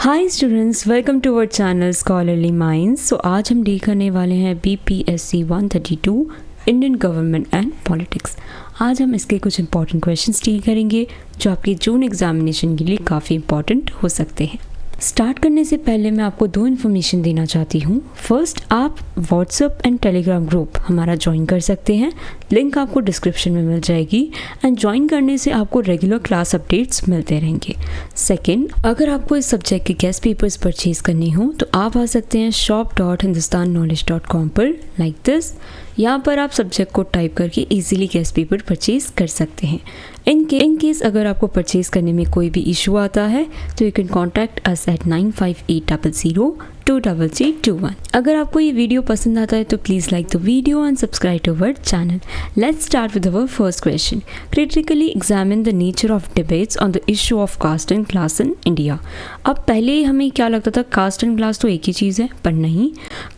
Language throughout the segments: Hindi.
Hi students, welcome to our channel Scholarly Minds. So आज हम डील करने वाले हैं BPSC 132 Indian government and politics. आज हम इसके कुछ इंपॉर्टेंट क्वेश्चंस डील करेंगे जो आपकी जून एग्जामिनेशन के लिए काफ़ी इंपॉर्टेंट हो सकते हैं। स्टार्ट करने से पहले मैं आपको दो इन्फॉर्मेशन देना चाहती हूँ। फर्स्ट, आप व्हाट्सएप एंड टेलीग्राम ग्रुप हमारा ज्वाइन कर सकते हैं, लिंक आपको डिस्क्रिप्शन में मिल जाएगी एंड ज्वाइन करने से आपको रेगुलर क्लास अपडेट्स मिलते रहेंगे। सेकंड, अगर आपको इस सब्जेक्ट के गेस्ट पेपर्स परचेज करने हो तो आप आ सकते हैं shop.hindustanknowledge.com पर लाइक दिस। यहाँ पर आप सब्जेक्ट को टाइप करके इजीली गेस्ट पेपर परचेज कर सकते हैं। इन केस अगर आपको परचेज करने में कोई भी इशू आता है तो you can contact us at 9580023321। अगर आपको ये वीडियो पसंद आता है तो please like the video and subscribe to our channel. Let's start with our first question. Critically examine the nature of debates on the issue of caste and class in India. अब पहले हमें क्या लगता था, कास्ट एंड क्लास तो एक ही चीज़ है, पर नहीं।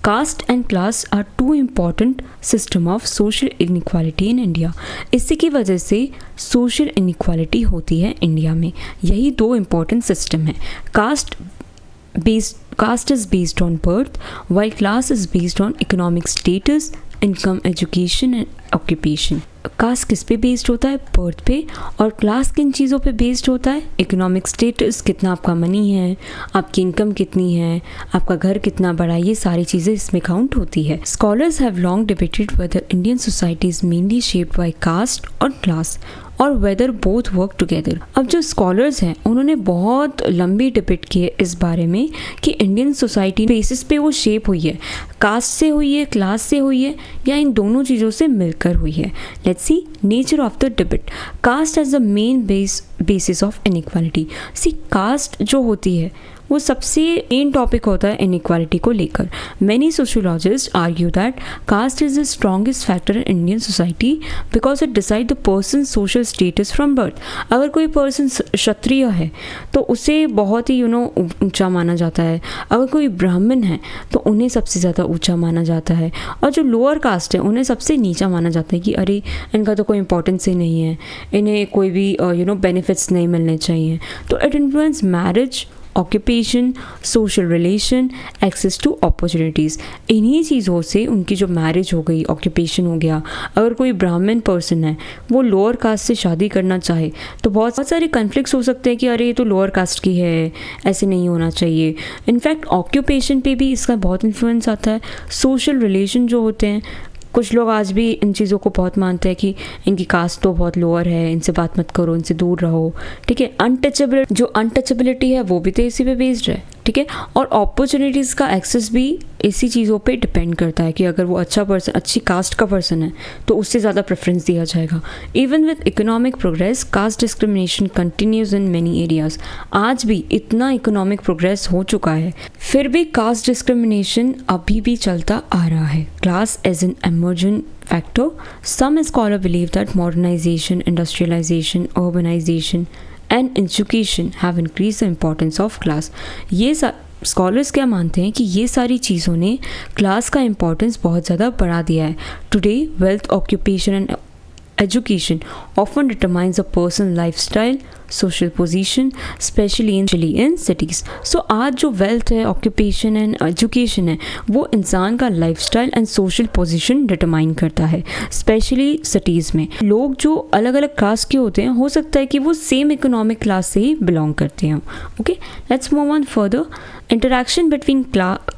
Caste and class are two important system of social inequality in India. इसी की वजह से सोशल इनइक्वालिटी होती है इंडिया में। यही दो इम्पॉर्टेंट सिस्टम है। Caste is based on birth, while class is based on economic status, income, education and occupation. Caste किस पे बेस्ड होता है? बर्थ पे। और क्लास किन चीज़ों पे बेस्ड होता है? इकोनॉमिक स्टेटस, कितना आपका मनी है, आपकी इनकम कितनी है, आपका घर कितना बड़ा है, ये सारी चीज़ें इसमें काउंट होती है। Scholars have long debated whether Indian society is mainly shaped by caste और क्लास और वेदर बोथ वर्क टुगेदर। अब जो स्कॉलर्स हैं उन्होंने बहुत लंबी डिबेट की है इस बारे में कि इंडियन सोसाइटी बेसिस पे वो शेप हुई है, कास्ट से हुई है, क्लास से हुई है, या इन दोनों चीज़ों से मिलकर हुई है। Let's see nature of the debate. Caste as the main basis of inequality. See caste जो होती है वो सबसे मेन टॉपिक होता है इनइक्वालिटी को लेकर। Many sociologist argue that caste is the strongest factor in Indian society because it decide the person social status from birth. अगर कोई पर्सन क्षत्रिय है तो उसे बहुत ही ऊंचा माना जाता है। अगर कोई ब्राह्मण है तो उन्हें सबसे ज़्यादा ऊंचा माना जाता है, और जो लोअर कास्ट है उन्हें सबसे नीचा माना जाता है कि अरे इनका तो कोई इंपॉर्टेंस ही नहीं है, इन्हें कोई भी बेनिफिट्स नहीं मिलने चाहिए। तो it influence marriage, occupation, social relation, access to opportunities. इन्हीं चीज़ों से उनकी जो मैरिज हो गई, ऑक्यूपेशन हो गया। अगर कोई ब्राह्मण पर्सन है वो लोअर कास्ट से शादी करना चाहे तो बहुत सारे कन्फ्लिक्ट्स हो सकते हैं कि अरे ये तो लोअर कास्ट की है, ऐसे नहीं होना चाहिए। इनफैक्ट ऑक्यूपेशन पे भी इसका बहुत इन्फ्लुएंस आता है। सोशल रिलेशन जो होते हैं, कुछ लोग आज भी इन चीज़ों को बहुत मानते हैं कि इनकी कास्ट तो बहुत लोअर है, इनसे बात मत करो, इनसे दूर रहो, ठीक है। अनटचेबिलिटी है वो भी तो इसी पे बेस्ड है, ठीक है। और अपॉर्चुनिटीज़ का एक्सेस भी इसी चीज़ों पे डिपेंड करता है कि अगर वो अच्छा पर्सन, अच्छी कास्ट का पर्सन है तो उससे ज़्यादा प्रेफरेंस दिया जाएगा। Even with economic progress, caste discrimination continues in many areas. आज भी इतना इकोनॉमिक प्रोग्रेस हो चुका है, फिर भी कास्ट डिस्क्रिमिनेशन अभी भी चलता आ रहा है। Class as an emergent factor. Some scholars believe that modernization, industrialization, urbanization and education have increased the importance of class. ये स्कॉलर्स क्या मानते हैं कि ये सारी चीज़ों ने क्लास का इम्पोर्टेंस बहुत ज़्यादा बढ़ा दिया है। Today wealth, occupation and education often determines a person's lifestyle, social position, especially in cities. So आज जो wealth है, occupation and education है, वो इंसान का lifestyle and social position determine करता है, especially cities में। लोग जो अलग अलग क्लास के होते हैं, हो सकता है कि वो सेम इकोनॉमिक क्लास से ही बिलोंग करते हैं। Okay, let's move on further. Interaction between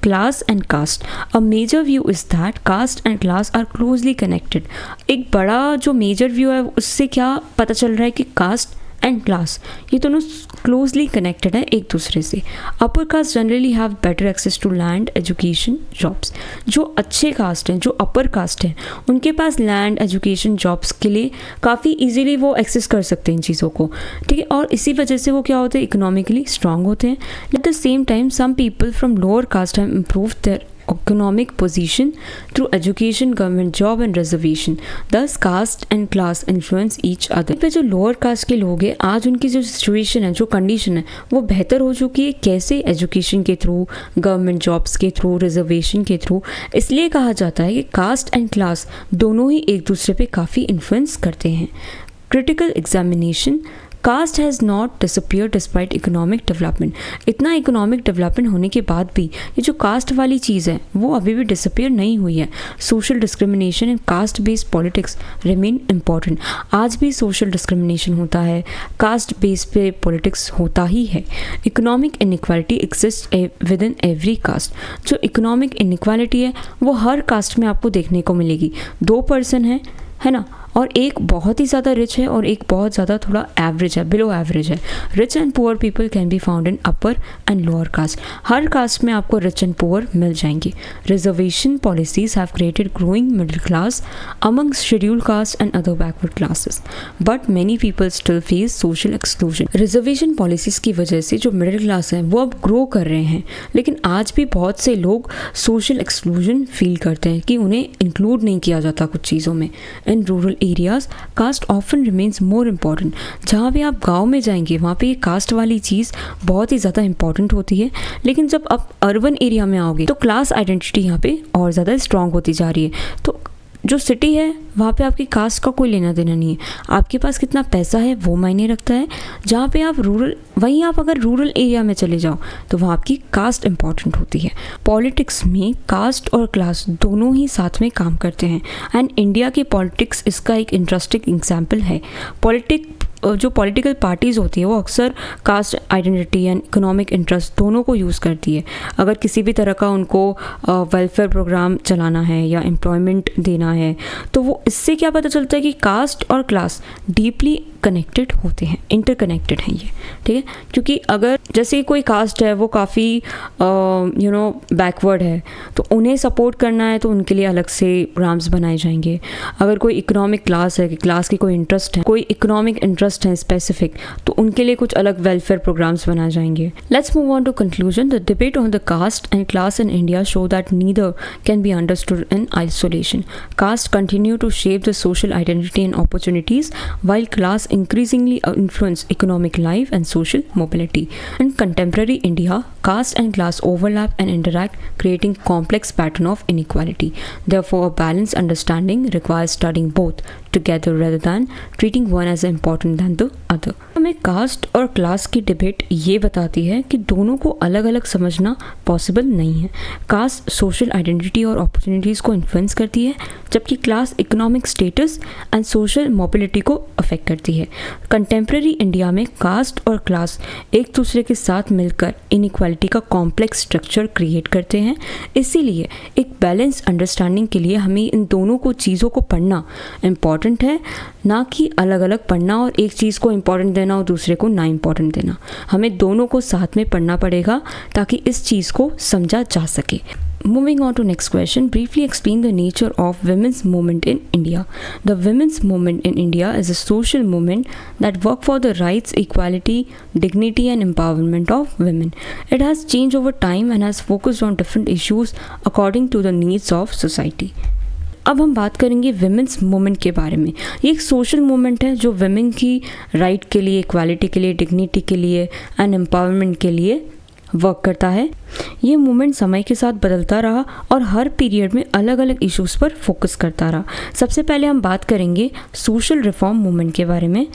class and caste. A major view is that caste and class are closely connected. एक बड़ा जो मेजर व्यू है उससे क्या पता चल रहा है कि कास्ट एंड क्लास ये दोनों क्लोजली कनेक्टेड है एक दूसरे से। Upper caste generally have better access to land, education, jobs. जो अच्छे कास्ट हैं, जो अपर कास्ट हैं, उनके पास लैंड, एजुकेशन, जॉब्स के लिए काफ़ी इजीली वो एक्सेस कर सकते हैं इन चीज़ों को, ठीक है। और इसी वजह से वो क्या होते हैं, इकोनॉमिकली स्ट्रांग होते हैं। At the same time some people from lower caste have improved their economic position through education, government job and reservation. Thus caste and class influence each other. पे जो लोअर कास्ट के लोग हैं, आज उनकी जो सिचुएशन है, जो कंडीशन है, वो बेहतर हो चुकी है। कैसे? एजुकेशन के थ्रू, गवर्नमेंट जॉब्स के थ्रू, रिजर्वेशन के थ्रू। इसलिए कहा जाता है कि कास्ट एंड क्लास दोनों ही एक दूसरे पे काफ़ी इन्फ्लुएंस करते हैं। Critical examination. Caste has not disappear despite economic development. इतना इकोनॉमिक डेवलपमेंट होने के बाद भी ये जो कास्ट वाली चीज़ है वो अभी भी डिसअपियर नहीं हुई है। Social discrimination and caste based politics remain important. आज भी सोशल डिस्क्रिमिनेशन होता है, कास्ट बेस पे पॉलिटिक्स होता ही है। Economic inequality exist within every caste. जो इकोनॉमिक इनइक्वालिटी है वो हर कास्ट में आपको देखने को मिलेगी। 2 पर्सन है ना, और एक बहुत ही ज़्यादा रिच है और एक बहुत ज़्यादा थोड़ा एवरेज है, बिलो एवरेज है। Rich and poor people can be found in upper and lower caste. हर कास्ट में आपको रिच एंड पुअर मिल जाएंगे। Reservation policies have created growing middle class among scheduled caste and other backward classes, but many people still face social exclusion. Reservation policies की वजह से जो मिडिल क्लास है वो अब ग्रो कर रहे हैं, लेकिन आज भी बहुत से लोग सोशल एक्सक्लूजन फील करते हैं कि उन्हें इंक्लूड नहीं किया जाता कुछ चीज़ों में। In rural areas caste often remains more important. जहाँ भी आप गांव में जाएंगे वहाँ पे ये कास्ट वाली चीज़ बहुत ही ज़्यादा इंपॉर्टेंट होती है, लेकिन जब आप अर्बन एरिया में आओगे तो क्लास आइडेंटिटी यहाँ पे और ज़्यादा स्ट्रॉन्ग होती जा रही है। तो जो सिटी है वहाँ पे आपकी कास्ट का कोई लेना देना नहीं है, आपके पास कितना पैसा है वो मायने रखता है। जहाँ पे आप वहीं आप अगर रूरल एरिया में चले जाओ तो वहाँ आपकी कास्ट इंपॉर्टेंट होती है। पॉलिटिक्स में कास्ट और क्लास दोनों ही साथ में काम करते हैं एंड इंडिया की पॉलिटिक्स इसका एक इंटरेस्टिंग एग्जाम्पल है। जो पॉलिटिकल पार्टीज़ होती है वो अक्सर cast identity and economic interest दोनों को यूज़ करती है। अगर किसी भी तरह का उनको वेलफेयर प्रोग्राम चलाना है या एम्प्लॉयमेंट देना है तो वो इससे क्या पता चलता है कि कास्ट और क्लास डीपली कनेक्टेड होते हैं, इंटरकनेक्टेड हैं ये, ठीक है। क्योंकि अगर जैसे कोई कास्ट है वो काफ़ी बैकवर्ड है तो उन्हें सपोर्ट करना है तो उनके लिए अलग से प्रोग्राम्स बनाए जाएंगे। अगर कोई इकोनॉमिक क्लास है कि क्लास की कोई इंटरेस्ट है, कोई इकोनॉमिक इंटरेस्ट है स्पेसिफिक, तो उनके लिए कुछ अलग वेलफेयर प्रोग्राम्स बनाए जाएंगे। Let's move on to conclusion. The debate on the caste and class in India show that neither can be understood in isolation. Caste continue to shape the social identity and opportunities while class increasingly influence economic life and social mobility. In contemporary India, caste and class overlap and interact, creating complex pattern of inequality. Therefore, a balanced understanding requires studying both together rather than treating one as important than the other. हमें कास्ट और क्लास की डिबेट ये बताती है कि दोनों को अलग अलग समझना पॉसिबल नहीं है। कास्ट सोशल आइडेंटिटी और अपॉर्चुनिटीज़ को इन्फ्लुएंस करती है, जबकि class economic status and social mobility को अफेक्ट करती है। कंटेम्प्रेरी इंडिया में कास्ट और क्लास एक दूसरे के साथ मिलकर इनइक्वालिटी का कॉम्प्लेक्स स्ट्रक्चर क्रिएट करते हैं। इसीलिए एक बैलेंस अंडरस्टैंडिंग के लिए हमें इन दोनों को चीज़ों को पढ़ना इम्पॉर्टेंट है, ना कि अलग अलग पढ़ना और एक चीज़ को इम्पॉर्टेंट देना और दूसरे को ना इम्पॉर्टेंट देना। हमें दोनों को साथ में पढ़ना पड़ेगा ताकि इस चीज़ को समझा जा सके। Moving on to next question, briefly explain the nature of women's movement in India. The women's movement in India is a social movement that work for the rights, equality, dignity and empowerment of women. It has changed over time and has focused on different issues according to the needs of society. अब हम बात करेंगे विमेंस मूवमेंट के बारे में। ये एक सोशल मूवमेंट है जो विमेन की राइट के लिए, इक्वालिटी के लिए, डिग्निटी के लिए एंड एम्पावरमेंट के लिए वर्क करता है। ये मूवमेंट समय के साथ बदलता रहा और हर पीरियड में अलग अलग इश्यूज़ पर फोकस करता रहा। सबसे पहले हम बात करेंगे सोशल रिफॉर्म मूवमेंट के बारे में।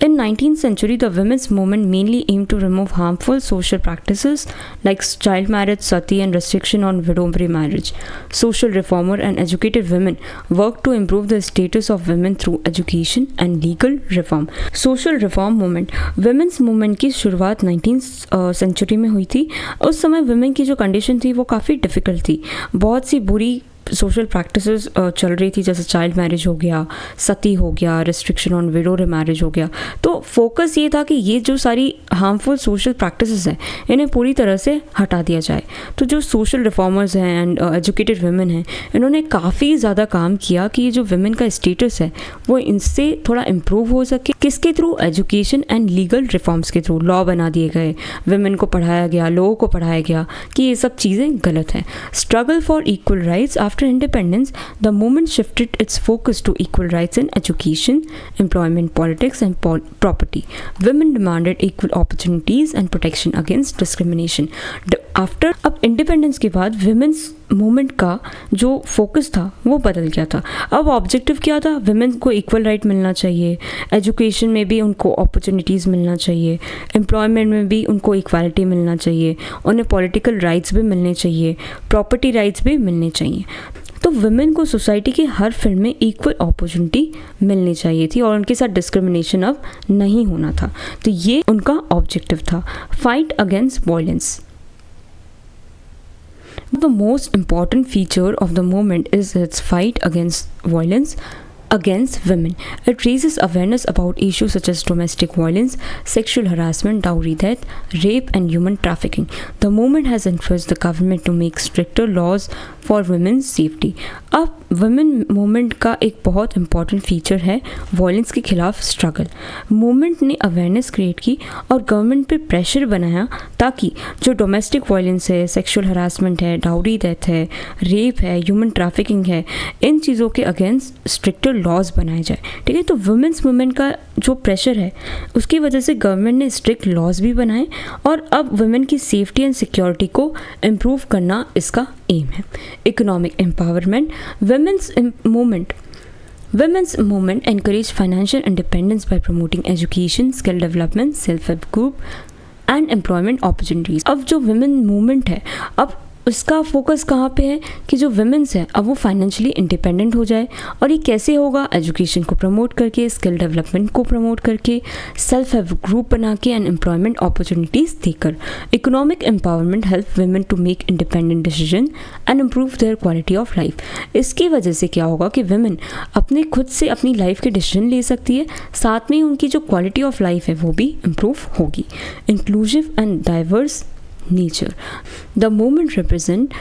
In 19th century, the women's movement mainly aimed to remove harmful social practices like child marriage, sati, and restriction on widow marriage. Social reformer and educated women worked to improve the status of women through education and legal reform. Social reform movement, women's movement की शुरुआत 19th century में हुई थी। उस समय women की जो कंडीशन थी वो काफ़ी डिफ़िकल्ट थी। बहुत सी बुरी सोशल प्रैक्टिसेस चल रही थी, जैसे चाइल्ड मैरिज हो गया, सती हो गया, रिस्ट्रिक्शन ऑन विडो मैरिज हो गया। तो फोकस ये था कि ये जो सारी हार्मफुल सोशल प्रैक्टिसेस हैं इन्हें पूरी तरह से हटा दिया जाए। तो जो सोशल रिफॉर्मर्स हैं एंड एजुकेटेड वुमेन हैं, इन्होंने काफ़ी ज़्यादा काम किया कि ये जो वुमेन का स्टेटस है वो इनसे थोड़ा इम्प्रूव हो सके। किसके through? Education and legal reforms के थ्रू। लॉ बना दिए गए, वुमेन को पढ़ाया गया, लोगों को पढ़ाया गया कि ये सब चीज़ें गलत हैं। Struggle for equal rights. After independence, the movement shifted its focus to equal rights in education, employment, politics, and property. Women demanded equal opportunities and protection against discrimination. After अब इंडिपेंडेंस के बाद विमेंस मूवमेंट का जो फोकस था वो बदल गया था। अब ऑब्जेक्टिव क्या था? विमेन को इक्वल राइट मिलना चाहिए, एजुकेशन में भी उनको अपॉर्चुनिटीज़ मिलना चाहिए, एम्प्लॉयमेंट में भी उनको इक्वालिटी मिलना चाहिए, उन्हें पॉलिटिकल राइट्स भी मिलने चाहिए, प्रॉपर्टी राइट्स भी मिलने चाहिए। तो वुमेन को सोसाइटी के हर फील्ड में इक्वल अपॉर्चुनिटी मिलनी चाहिए थी और उनके साथ डिस्क्रिमिनेशन अब नहीं होना था। तो ये उनका ऑब्जेक्टिव था। Fight against violence. The most important feature of the movement is its fight against violence against women. It raises awareness about issues such as domestic violence, sexual harassment, dowry death, rape and human trafficking. The movement has encouraged the government to make stricter laws for women's safety. अब वुमेन मूवमेंट का एक बहुत इम्पॉर्टेंट फीचर है वायलेंस के खिलाफ स्ट्रगल। मूवमेंट ने अवेयरनेस क्रिएट की और गवर्नमेंट पे प्रेशर बनाया ताकि जो डोमेस्टिक वायलेंस है, सेक्सुअल हरासमेंट है, डाउरी डेथ है, रेप है, ह्यूमन ट्रैफिकिंग है, इन चीज़ों के अगेंस्ट स्ट्रिक्टर लॉज बनाए जाए। ठीक है, तो वुमेन्स मूवमेंट का जो प्रेशर है उसकी वजह से गवर्नमेंट ने स्ट्रिक्ट लॉज भी बनाए और अब वुमेन की सेफ्टी एंड सिक्योरिटी को इम्प्रूव करना इसका एम है। Economic empowerment. Women's movement encourage financial independence by promoting education, skill development, self-help group and employment opportunities. अब जो women movement है, अब उसका फोकस कहाँ पे है कि जो वुमेन्स हैं अब वो फाइनेंशियली इंडिपेंडेंट हो जाए। और ये कैसे होगा? एजुकेशन को प्रमोट करके, स्किल डेवलपमेंट को प्रमोट करके, सेल्फ हेल्प ग्रुप बना के एंड एम्प्लॉयमेंट अपॉर्चुनिटीज़ देकर। Economic empowerment help women to make independent decision and improve their quality of life. इसकी वजह से क्या होगा कि वुमेन अपने खुद से अपनी लाइफ के डिसीजन ले सकती है, साथ में उनकी जो क्वालिटी ऑफ लाइफ है वो भी इम्प्रूव होगी। Inclusive and diverse nature. The movement represent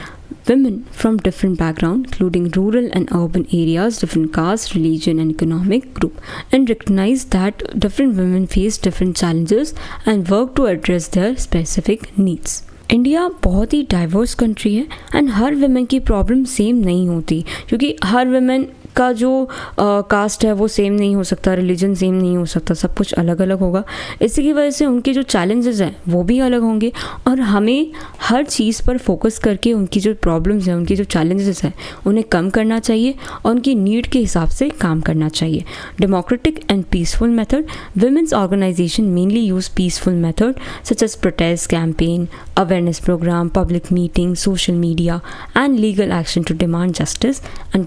women from different backgrounds, including rural and urban areas, different caste, religion, and economic group, and recognize that different women face different challenges and work to address their specific needs. India बहुत ही डाइवर्स कंट्री है एंड हर वुमेन की प्रॉब्लम सेम नहीं होती, क्योंकि हर वुमेन का जो कास्ट है वो सेम नहीं हो सकता, रिलीजन सेम नहीं हो सकता, सब कुछ अलग अलग होगा। इसी की वजह से उनके जो चैलेंजेस हैं वो भी अलग होंगे और हमें हर चीज़ पर फोकस करके उनकी जो प्रॉब्लम्स हैं, उनकी जो चैलेंजेस हैं उन्हें कम करना चाहिए और उनकी नीड के हिसाब से काम करना चाहिए। Democratic and peaceful method. Women's organization mainly use peaceful method such as protest campaign, awareness program, public meetings, social media, and legal action to demand justice and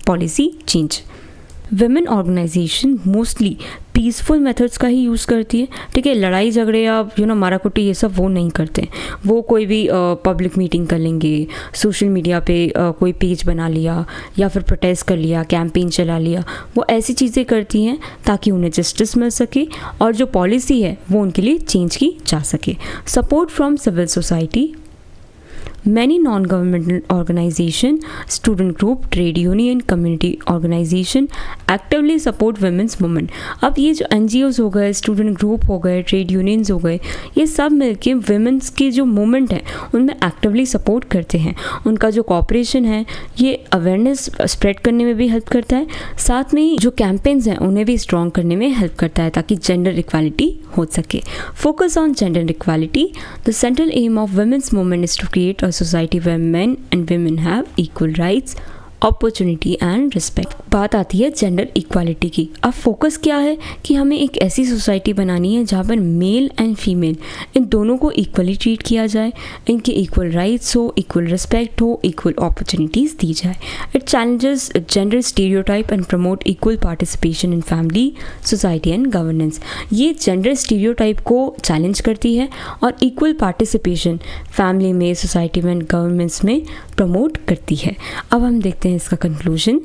policy change. Women organization mostly peaceful methods का ही यूज़ करती है। ठीक है, लड़ाई झगड़े या मारा कुटी ये सब वो नहीं करते। वो कोई भी पब्लिक मीटिंग कर लेंगे, सोशल मीडिया पे कोई पेज बना लिया या फिर प्रोटेस्ट कर लिया, कैंपेन चला लिया, वो ऐसी चीज़ें करती हैं ताकि उन्हें जस्टिस मिल सके और जो पॉलिसी है वो उनके लिए चेंज की जा सके। Support from civil society. Many non-governmental organizations, student group, trade union, community organization actively support women's movement. अब ये जो NGOs हो गए, स्टूडेंट ग्रुप हो गए, ट्रेड यूनियंस हो गए, ये सब मिलके वुमेन्स के जो मूवमेंट है उनमें एक्टिवली सपोर्ट करते हैं। उनका जो कॉपरेशन है ये अवेयरनेस स्प्रेड करने में भी हेल्प करता है, साथ में ही जो कैंपेन्स हैं उन्हें भी स्ट्रॉन्ग करने में हेल्प करता है ताकि जेंडर इक्वालिटी हो सके। Focus on gender equality. The central aim of women's movement is to create a society where men and women have equal rights, opportunity and respect. बात आती है जेंडर इक्वालिटी की। अब फोकस क्या है कि हमें एक ऐसी सोसाइटी बनानी है जहाँ पर मेल एंड फीमेल इन दोनों को इक्वली ट्रीट किया जाए, इनके इक्वल राइट्स हो, इक्वल रिस्पेक्ट हो, इक्वल अपॉर्चुनिटीज़ दी जाए। It challenges gender stereotype and promote equal participation in family, society and governance. ये जेंडर स्टीरियोटाइप को चैलेंज करती है और इक्वल पार्टिसिपेशन फैमिली में, सोसाइटी में, गवर्नेंस में प्रमोट करती है। अब हम देखते हैं इसका conclusion.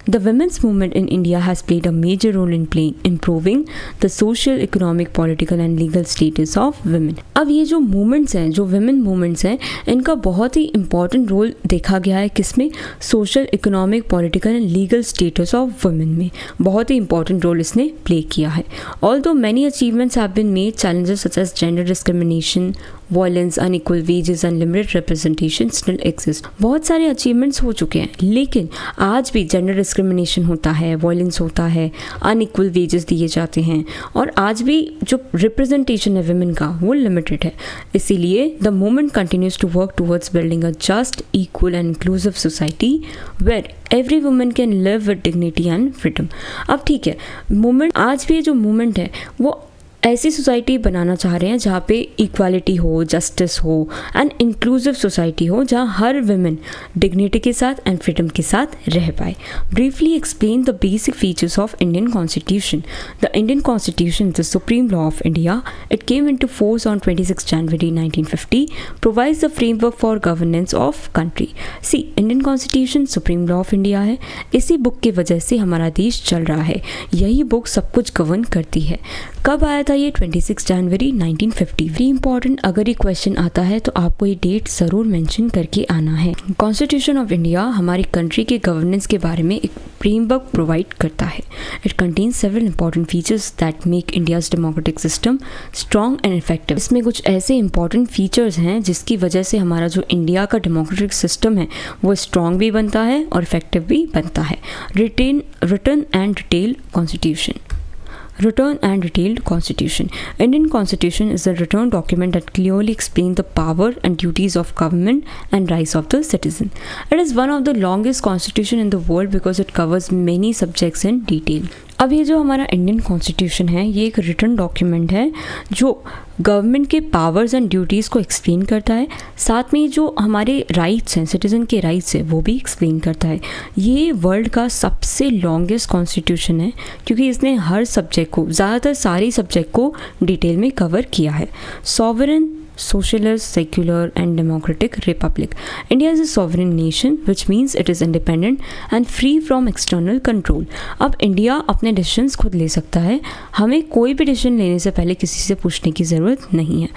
The women's movement in India has played a major role in improving the social, economic, political and legal status of women. अब ये जो movements हैं, जो women movements हैं, इनका बहुत ही important role देखा गया है किसमें? Social, economic, political and legal status of women में बहुत ही important role इसने play किया है। Although many achievements have been made, challenges such as gender discrimination, violence, unequal wages and limited representation still exist. बहुत सारे अचीवमेंट्स हो चुके हैं, लेकिन आज भी जेंडर डिस्क्रिमिनेशन होता है, वायलेंस होता है, अनइक्वल वेजेस दिए जाते हैं, और आज भी जो रिप्रेजेंटेशन है विमेन का वो लिमिटेड है। इसीलिए the movement continues to work towards building a just, equal and inclusive society where every women can live with dignity and freedom. अब ठीक है, मूवमेंट आज भी जो मूवमेंट है वो ऐसी सोसाइटी बनाना चाह रहे हैं जहाँ पे इक्वालिटी हो, जस्टिस हो एंड इंक्लूसिव सोसाइटी हो, जहाँ हर वुमेन डिग्निटी के साथ एंड फ्रीडम के साथ रह पाए। Briefly explain the basic features of Indian constitution. The Indian constitution is the supreme law of India. It came into force on 26 January 1950, provides the framework for governance of country. See, Indian Constitution supreme law of India है। इसी बुक की वजह से हमारा देश चल रहा है, यही बुक सब कुछ गवर्न करती है। कब आया था ये? 26 जनवरी 1950। वेरी इंपॉर्टेंट, अगर ये क्वेश्चन आता है तो आपको ये डेट ज़रूर मेंशन करके आना है। कॉन्स्टिट्यूशन ऑफ इंडिया हमारी कंट्री के गवर्नेंस के बारे में एक फ्रेमवर्क प्रोवाइड करता है। It contains several important features that make India's democratic system strong and effective. इसमें कुछ ऐसे इंपॉर्टेंट फीचर्स हैं जिसकी वजह से हमारा जो इंडिया का डेमोक्रेटिक सिस्टम है वो स्ट्रॉन्ग भी बनता है और इफेक्टिव भी बनता है। Written and detailed constitution. Written and detailed constitution. Indian constitution is a written document that clearly explains the power and duties of government and rights of the citizen. It is one of the longest constitution in the world because it covers many subjects in detail. अब ये जो हमारा इंडियन कॉन्स्टिट्यूशन है ये एक रिटन डॉक्यूमेंट है जो गवर्नमेंट के पावर्स एंड ड्यूटीज़ को एक्सप्लेन करता है, साथ में जो हमारे राइट्स हैं, सिटीज़न के राइट्स है, वो भी एक्सप्लेन करता है। ये वर्ल्ड का सबसे लॉन्गेस्ट कॉन्स्टिट्यूशन है क्योंकि इसने हर सब्जेक्ट को, ज़्यादातर सारी सब्जेक्ट को डिटेल में कवर किया है। Sovereign, socialist, secular and democratic republic. India is a sovereign nation which means it is independent and free from external control. अब इंडिया अपने डिसीजंस खुद ले सकता है, हमें कोई भी डिसीजन लेने से पहले किसी से पूछने की ज़रूरत नहीं है।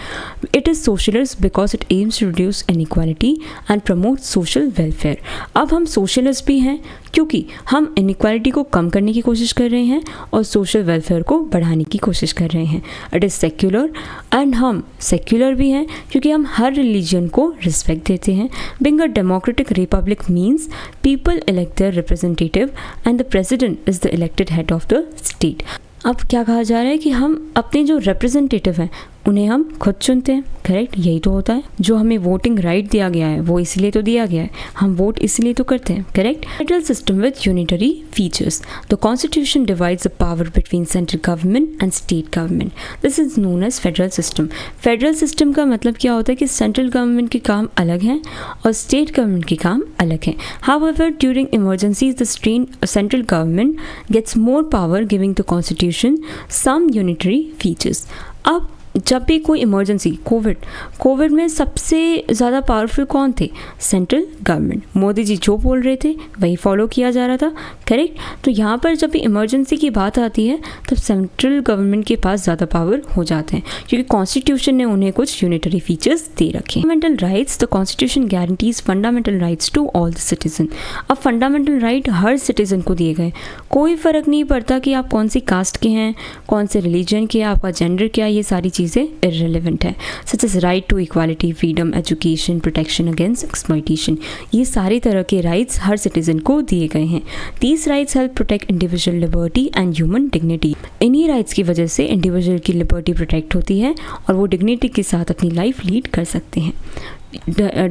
It is socialist because it aims to reduce inequality and promote social welfare. अब हम सोशलिस्ट भी हैं क्योंकि हम इनइक्वालिटी को कम करने की कोशिश कर रहे हैं और सोशल वेलफेयर को बढ़ाने की कोशिश कर रहे हैं। इट इज़ सेक्युलर एंड हम सेक्युलर भी हैं क्योंकि हम हर रिलीजन को रिस्पेक्ट देते हैं। Being a democratic Republic means people elect their representative and the president is the elected head of the state. अब क्या कहा जा रहा है कि हम अपने जो रिप्रेजेंटेटिव हैं उन्हें हम खुद चुनते हैं, करेक्ट? यही तो होता है। जो हमें वोटिंग राइट दिया गया है वो इसलिए तो दिया गया है, हम वोट इसलिए तो करते हैं, correct? Federal system with unitary features. The constitution divides the power between central government and state government. This is known as federal system. Federal system का मतलब क्या होता है कि सेंट्रल गवर्नमेंट के काम अलग हैं और स्टेट गवर्नमेंट के काम अलग हैं. However during emergencies the central government gets more power giving the constitution some unitary features. अब जब भी कोई इमरजेंसी, कोविड में सबसे ज़्यादा पावरफुल कौन थे? Central government. मोदी जी जो बोल रहे थे वही फॉलो किया जा रहा था, करेक्ट? तो यहाँ पर जब भी इमरजेंसी की बात आती है तब सेंट्रल गवर्नमेंट के पास ज़्यादा पावर हो जाते हैं क्योंकि कॉन्स्टिट्यूशन ने उन्हें कुछ यूनिटरी फीचर्स दे रखे. Fundamental rights. The constitution guarantees fundamental rights to all the citizen. अब फंडामेंटल राइट हर सिटीजन को दिए गए, कोई फ़र्क नहीं पड़ता कि आप कौन सी कास्ट के हैं, कौन से रिलीजन के, आपका जेंडर क्या, ये सारी चीज़ें irrelevant है. Such as right to equality, freedom, education, protection against exploitation. ये सारे तरह के राइट्स हर सिटीजन को दिए गए हैं. These rights help protect individual liberty and human dignity. इन्हीं राइट्स की वजह से इंडिविजुअल की लिबर्टी प्रोटेक्ट होती है और वो डिग्निटी के साथ अपनी लाइफ लीड कर सकते हैं.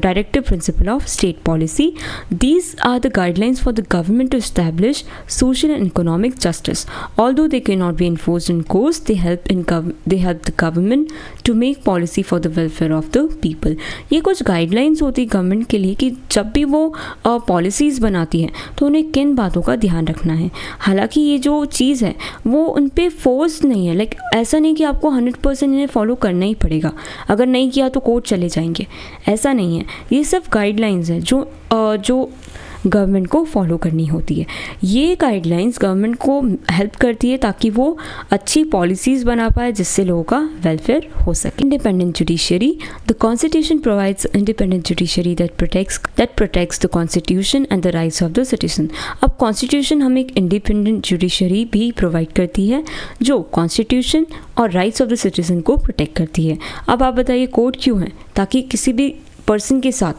Directive principle of state policy. These are the guidelines for the government to establish social and economic justice. Although they cannot be enforced in courts, they help the government to make policy for the welfare of the people. ये कुछ guidelines होती है गवर्नमेंट के लिए कि जब भी वो पॉलिसीज़ बनाती है तो उन्हें किन बातों का ध्यान रखना है. हालांकि ये जो चीज़ है वो उन पर फोर्स नहीं है, लाइक ऐसा नहीं कि आपको 100% इन्हें फॉलो करना ही पड़ेगा, अगर नहीं किया तो कोर्ट चले जाएंगे, ऐसा नहीं है. ये सब गाइडलाइंस हैं जो गवर्नमेंट को फॉलो करनी होती है। ये गाइडलाइंस गवर्नमेंट को हेल्प करती है ताकि वो अच्छी पॉलिसीज़ बना पाए जिससे लोगों का वेलफेयर हो सके। Independent judiciary, the constitution provides independent judiciary that protects the constitution and the rights of the citizen. अब कॉन्स्टिट्यूशन हमें एक इंडिपेंडेंट जुडिशरी भी प्रोवाइड करती है जो कॉन्स्टिट्यूशन और राइट्स ऑफ द सिटीजन को प्रोटेक्ट करती है। अब आप बताइए कोर्ट क्यों है? ताकि किसी भी पर्सन के साथ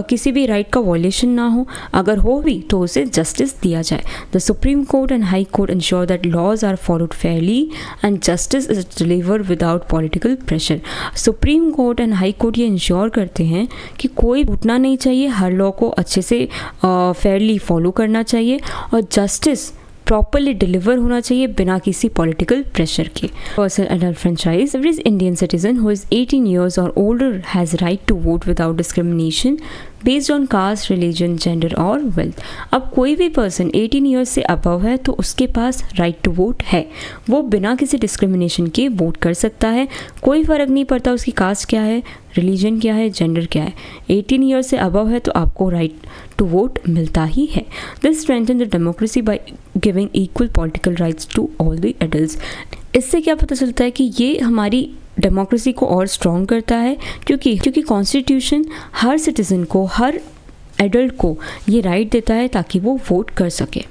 किसी भी राइट का वॉयलेशन ना हो, अगर हो भी तो उसे जस्टिस दिया जाए। The supreme court and high court ensure that laws are followed fairly and justice is delivered without political pressure. Supreme court and high court ये इंश्योर करते हैं कि कोई टूटना नहीं चाहिए, हर लॉ को अच्छे से फेयरली फॉलो करना चाहिए और जस्टिस प्रॉपरली डिलीवर होना चाहिए बिना किसी पॉलिटिकल प्रेशर के। Personal adult franchise, every Indian citizen who is 18 years और older has right to vote without discrimination based on caste, religion, gender और वेल्थ। अब कोई भी पर्सन 18 years से अबव है तो उसके पास राइट टू वोट है, वो बिना किसी डिस्क्रिमिनेशन के वोट कर सकता है। कोई फ़र्क नहीं पड़ता उसकी कास्ट क्या है, रिलीजन क्या है, जेंडर क्या है। 18 years से अबव है तो आपको राइट टू वोट मिलता ही है। This strengthen the democracy by giving equal political rights to all the adults. इससे क्या पता चलता है कि ये हमारी डेमोक्रेसी को और स्ट्रॉन्ग करता है क्योंकि कॉन्स्टिट्यूशन हर सिटीज़न को, हर एडल्ट को ये राइट देता है ताकि वो वोट कर सके।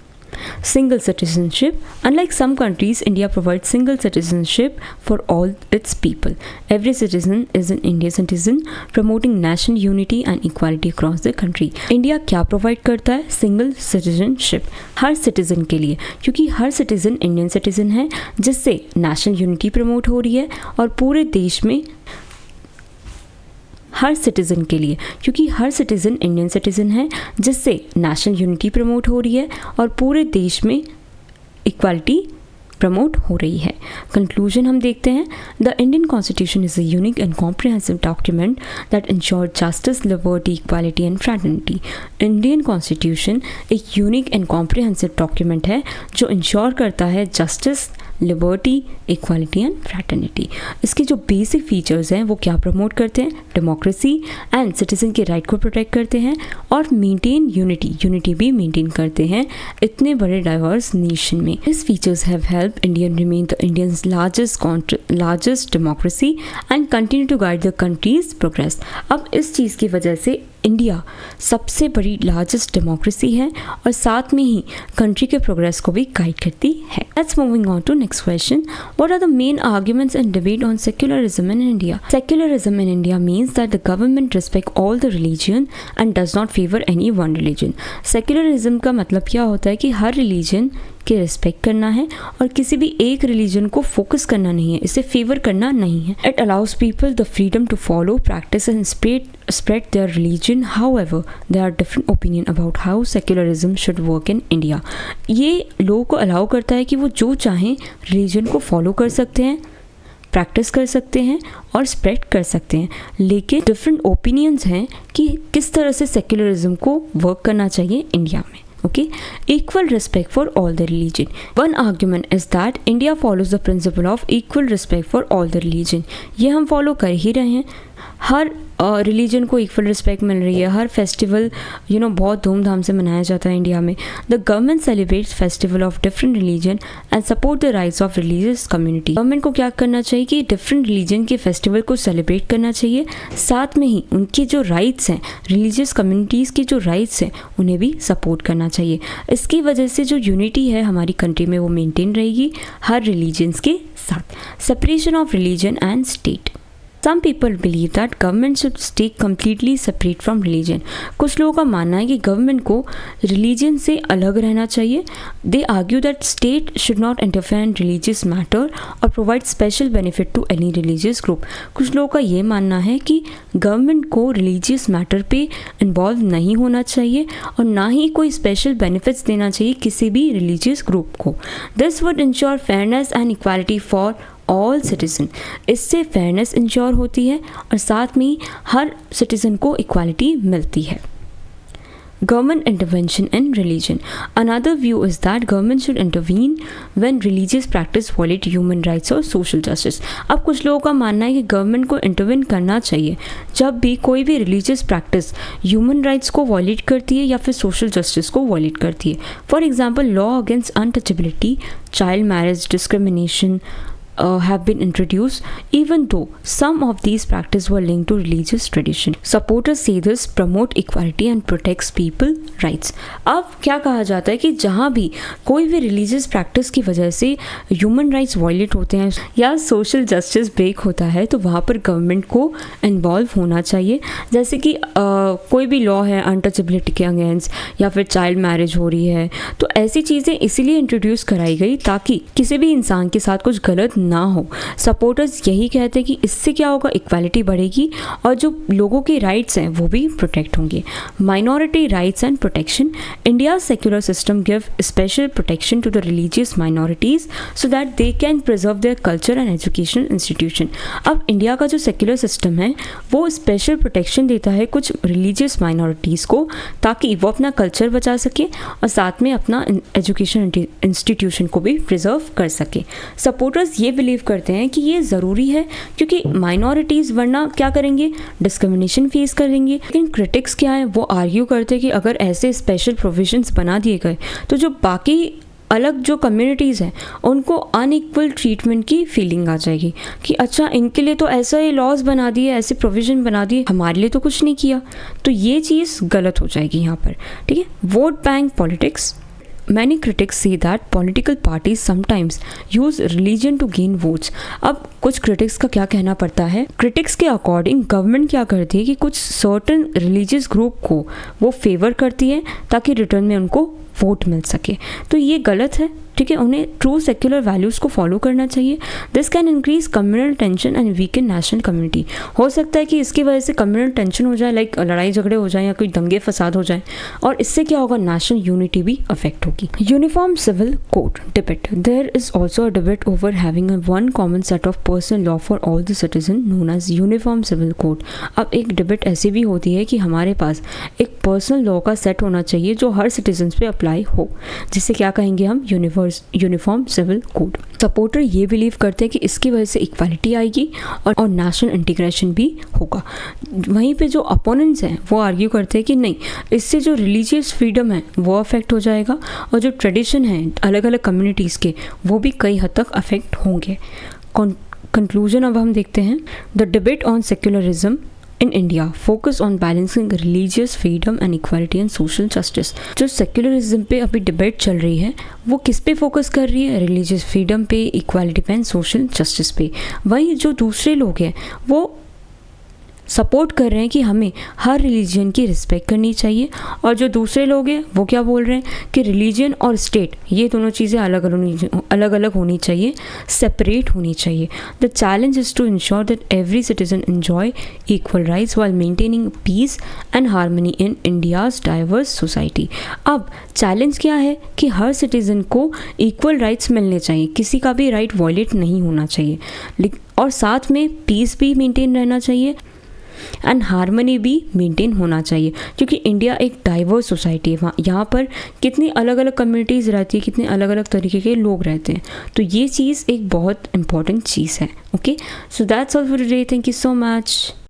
Single citizenship, unlike some countries, India provides single citizenship for all its people. Every citizen is an Indian citizen, promoting national unity and equality across the country. India क्या प्रोवाइड करता है? सिंगल सिटीजनशिप हर सिटीजन के लिए, क्योंकि हर सिटीजन इंडियन सिटीजन है जिससे नेशनल यूनिटी प्रमोट हो रही है और पूरे देश में हर सिटीज़न के लिए, क्योंकि हर सिटीज़न इंडियन सिटीज़न है जिससे नेशनल यूनिटी प्रमोट हो रही है और पूरे देश में इक्वालिटी प्रमोट हो रही है। कंक्लूजन हम देखते हैं, the Indian constitution is a unique and comprehensive document that ensure justice, liberty, equality and fraternity. Indian constitution एक यूनिक एंड कॉम्प्रिहेंसिव डॉक्यूमेंट है जो इंश्योर करता है justice, liberty, equality and fraternity. इसके जो बेसिक फीचर्स हैं वो क्या प्रमोट करते हैं? डेमोक्रेसी एंड सिटीजन के राइट को प्रोटेक्ट करते हैं और मेंटेन यूनिटी भी मेंटेन करते हैं इतने बड़े डाइवर्स नेशन में। This features have help Indian remain the Indians largest democracy and continue to guide the country's progress. अब इस चीज़ की वजह से इंडिया सबसे बड़ी लार्जेस्ट डेमोक्रेसी है और साथ में ही कंट्री के प्रोग्रेस को भी गाइड करती है। Let's moving on to next question, what are the main arguments and debate on secularism in India? Secularism in India means that the government respects all the religion and does not favor any one religion. Secularism का मतलब क्या होता है कि हर रिलीजन के रिस्पेक्ट करना है और किसी भी एक रिलीजन को फोकस करना नहीं है, इसे फेवर करना नहीं है। It allows people the freedom to follow, practice and spread their religion. However, there are different opinion about how secularism should work in India. ये लोगों को अलाउ करता है कि वो जो चाहें रिलीजन को फॉलो कर सकते हैं, प्रैक्टिस कर सकते हैं और स्प्रेड कर सकते हैं, लेकिन डिफरेंट ओपिनियंस हैं कि किस तरह से सेक्युलरिज्म को वर्क करना चाहिए इंडिया में। Okay, equal respect for all the religion. One argument is that India follows the principle of equal respect for all the religion. ये हम फॉलो कर ही रहे हैं, हर रिलीजन को इक्वल रिस्पेक्ट मिल रही है, हर फेस्टिवल बहुत धूमधाम से मनाया जाता है इंडिया में। The government celebrates festival of different religion and support the rights of religious community. Government को क्या करना चाहिए कि डिफरेंट रिलीजन के फेस्टिवल को सेलिब्रेट करना चाहिए, साथ में ही उनकी जो राइट्स हैं, रिलीजियस कम्युनिटीज़ की जो राइट्स हैं उन्हें भी सपोर्ट करना चाहिए। इसकी वजह से जो यूनिटी है हमारी कंट्री में वो मेंटेन रहेगी हर रिलीजन्स के साथ। Separation of religion and state, Some people believe that government should stay completely separate from religion. कुछ लोगों का मानना है कि गवर्नमेंट को रिलीजन से अलग रहना चाहिए। They argue that state should not interfere in religious matter or provide special benefit to any religious group. कुछ लोगों का ये मानना है कि गवर्नमेंट को रिलीजियस मैटर पे इन्वॉल्व नहीं होना चाहिए और ना ही कोई स्पेशल बेनिफिट्स देना चाहिए किसी भी रिलीजियस ग्रुप को। This would ensure fairness and equality for all citizen. इससे फेयरनेस इंश्योर होती है और साथ में हर सिटीज़न को इक्वालिटी मिलती है। Government intervention in religion. Another view is that government should intervene when religious practice violate human rights or social justice. अब कुछ लोगों का मानना है कि गवर्नमेंट को इंटरवेन करना चाहिए जब भी कोई भी रिलीजियस प्रैक्टिस ह्यूमन राइट्स को वॉयलेट करती है या फिर सोशल जस्टिस को वॉयलेट करती है. For example, law against untouchability, child marriage, discrimination have been introduced, even though some of these practices were linked to religious tradition. Supporters say this promote equality and protects people rights. अब क्या कहा जाता है कि जहाँ भी कोई भी रिलीजियस प्रैक्टिस की वजह से ह्यूमन राइट्स वायलेट होते हैं या सोशल जस्टिस ब्रेक होता है तो वहाँ पर गवर्नमेंट को इन्वॉल्व होना चाहिए. जैसे कि कोई भी लॉ है अनटचेबिलिटी के अगेंस्ट या फिर चाइल्ड मैरिज हो रही है, तो ऐसी चीज़ें इसीलिए इंट्रोड्यूस कराई गई ताकि किसी भी इंसान के साथ कुछ गलत ना हो. सपोर्टर्स यही कहते हैं कि इससे क्या होगा, इक्वालिटी बढ़ेगी और जो लोगों के राइट्स हैं वो भी प्रोटेक्ट होंगे. Minority rights and protection. India secular system give special protection to the religious minorities so that they can preserve their culture and education institution. अब इंडिया का जो सेक्युलर सिस्टम है वो स्पेशल प्रोटेक्शन देता है कुछ रिलीजियस माइनॉरिटीज़ को ताकि वो अपना कल्चर बचा सके और साथ में अपना एजुकेशन इंस्टीट्यूशन को भी प्रिजर्व कर सके. सपोर्टर्स ये बिलीव करते हैं कि ये ज़रूरी है क्योंकि माइनॉरिटीज़ वरना क्या करेंगे, डिस्क्रिमिनेशन फेस करेंगे. लेकिन क्रिटिक्स क्या है, वो आर्ग्यू करते हैं कि अगर ऐसे स्पेशल प्रोविजंस बना दिए गए तो जो बाकी अलग जो कम्युनिटीज़ हैं उनको अनइक्वल ट्रीटमेंट की फीलिंग आ जाएगी कि अच्छा इनके लिए तो ऐसा ये लॉज बना दिए, ऐसे प्रोविज़न बना दिए, हमारे लिए तो कुछ नहीं किया. तो ये चीज़ गलत हो जाएगी यहाँ पर. ठीक है. Vote bank politics. Many critics say that political parties sometimes use religion to gain votes. अब कुछ critics का क्या कहना पड़ता है, critics के अकॉर्डिंग गवर्नमेंट क्या करती है कि कुछ certain religious group को वो फेवर करती है ताकि रिटर्न में उनको वोट मिल सके. तो ये गलत है. ठीक है. उन्हें ट्रू सेक्युलर वैल्यूज़ को फॉलो करना चाहिए. This can increase communal tension and weaken national community. हो सकता है कि इसकी वजह से कम्युनल टेंशन हो जाए, लाइक लड़ाई झगड़े हो जाए या कोई दंगे फसाद हो जाए, और इससे क्या होगा, नेशनल यूनिटी भी अफेक्ट होगी. Uniform civil code debate. There is also a debate over having one common set of personal law for all the citizen known as uniform civil code. अब एक डिबेट ऐसी भी होती है कि हमारे पास एक पर्सनल लॉ का सेट होना चाहिए जो हर सिटीजन पे अप्लाई हो, जिसे क्या कहेंगे हम, यूनिफॉर्म सिविल कोड. सपोर्टर ये बिलीव करते हैं कि इसकी वजह से इक्वालिटी आएगी और नेशनल इंटीग्रेशन भी होगा. वहीं पे जो अपोनेंट्स हैं वो आर्ग्यू करते हैं कि नहीं, इससे जो रिलीजियस फ्रीडम है वो अफेक्ट हो जाएगा और जो ट्रेडिशन है अलग अलग कम्युनिटीज़ के वो भी कई हद तक अफेक्ट होंगे. कंक्लूजन अब हम देखते हैं. The debate on secularism in India focus on balancing religious freedom and equality and social justice. जो सेक्युलरिज्म पे अभी डिबेट चल रही है वो किस पे फोकस कर रही है, रिलीजियस फ्रीडम पे, इक्वालिटी पे एंड सोशल जस्टिस पे. वहीं जो दूसरे लोग हैं वो सपोर्ट कर रहे हैं कि हमें हर रिलीजन की रिस्पेक्ट करनी चाहिए, और जो दूसरे लोग हैं वो क्या बोल रहे हैं कि रिलीजन और स्टेट ये दोनों चीज़ें अलग अलग होनी चाहिए, सेपरेट होनी चाहिए. The challenge is to ensure that every citizen enjoy equal rights while maintaining peace and harmony in India's diverse society. अब चैलेंज क्या है कि हर सिटीज़न को इक्वल राइट्स मिलने चाहिए, किसी का भी राइट वायलेट नहीं होना चाहिए, और साथ में पीस भी मेंटेन रहना चाहिए एंड हार्मनी भी मेंटेन होना चाहिए, क्योंकि इंडिया एक डाइवर्स सोसाइटी है. यहाँ पर कितनी अलग अलग कम्युनिटीज़ रहती है, कितने अलग अलग तरीके के लोग रहते हैं. तो ये चीज़ एक बहुत इंपॉर्टेंट चीज़ है. Okay, so that's all for today. Thank you so much.